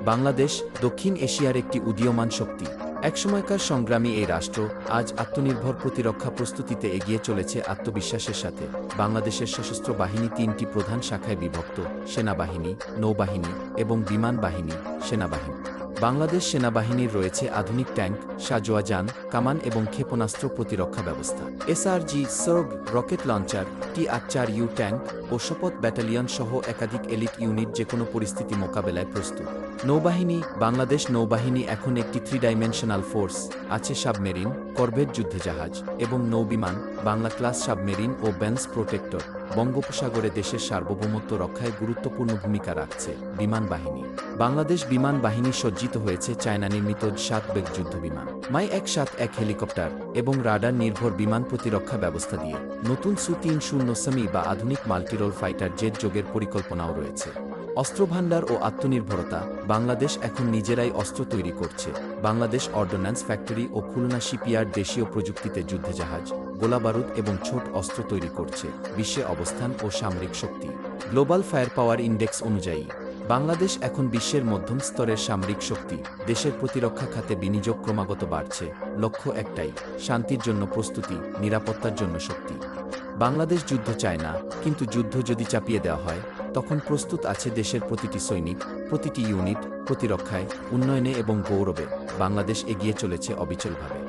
বাংলাদেশ দক্ষিণ এশিয়ার একটি উদীয়মান শক্তি। একসময়কার সংগ্রামী এই রাষ্ট্র আজ আত্মনির্ভর প্রতিরক্ষা প্রস্তুতিতে এগিয়ে চলেছে আত্মবিশ্বাসের সাথে। বাংলাদেশের সশস্ত্র বাহিনী তিনটি প্রধান শাখায় বিভক্ত: সেনাবাহিনী, নৌবাহিনী এবং বিমান বাহিনী। সেনাবাহিনী: বাংলাদেশ সেনাবাহিনীর রয়েছে আধুনিক ট্যাঙ্ক, সাঁজোয়া যান, কামান এবং ক্ষেপণাস্ত্র প্রতিরক্ষা ব্যবস্থা। এসআরজি, সার্গ, রকেট লঞ্চার, টি-৮৪ইউ ট্যাঙ্ক ও শপথ ব্যাটালিয়ন সহ একাধিক এলিট ইউনিট যেকোনো পরিস্থিতি মোকাবেলায় প্রস্তুত। নৌবাহিনী: বাংলাদেশ নৌবাহিনী এখন একটি 3-ডাইমেনশনাল ফোর্স। আছে সাবমেরিন, করভেট যুদ্ধজাহাজ এবং নৌবিমান, বাংলা ক্লাস সাবমেরিন ও ব্যান্স প্রোটেক্টর। বঙ্গোপসাগরে দেশের সার্বভৌমত্ব রক্ষায় গুরুত্বপূর্ণ ভূমিকা রাখছে। বিমান বাহিনী: বাংলাদেশ বিমান বাহিনী সজ্জিত হয়েছে চায়না নির্মিত 7 বেগ যুদ্ধবিমান, মাই-171 হেলিকপ্টার এবং রাডার নির্ভর বিমান প্রতিরক্ষা ব্যবস্থা দিয়ে। নতুন সু-30 সেমি বা আধুনিক মাল্টিরোল ফাইটার জেট যোগের পরিকল্পনাও রয়েছে। অস্ত্রভান্ডার ও আত্মনির্ভরতা: বাংলাদেশ এখন নিজেরাই অস্ত্র তৈরি করছে। বাংলাদেশ অর্ডন্যান্স ফ্যাক্টরি ও খুলনা শিপইয়ার্ড দেশীয় প্রযুক্তিতে যুদ্ধজাহাজ, গোলাবারুদ এবং ছোট অস্ত্র তৈরি করছে। বিশ্বে অবস্থান ও সামরিক শক্তি: গ্লোবাল ফায়ার পাওয়ার ইন্ডেক্স অনুযায়ী বাংলাদেশ এখন বিশ্বের মধ্যম স্তরের সামরিক শক্তি। দেশের প্রতিরক্ষা খাতে বিনিয়োগ ক্রমাগত বাড়ছে। লক্ষ্য একটাই: শান্তির জন্য প্রস্তুতি, নিরাপত্তার জন্য শক্তি। বাংলাদেশ যুদ্ধ চায় না, কিন্তু যুদ্ধ যদি চাপিয়ে দেওয়া হয় তখন প্রস্তুত আছে দেশের প্রতিটি সৈনিক, প্রতিটি ইউনিট। প্রতিরক্ষায়, উন্নয়নে এবং গৌরবে বাংলাদেশ এগিয়ে চলেছে অবিচলভাবে।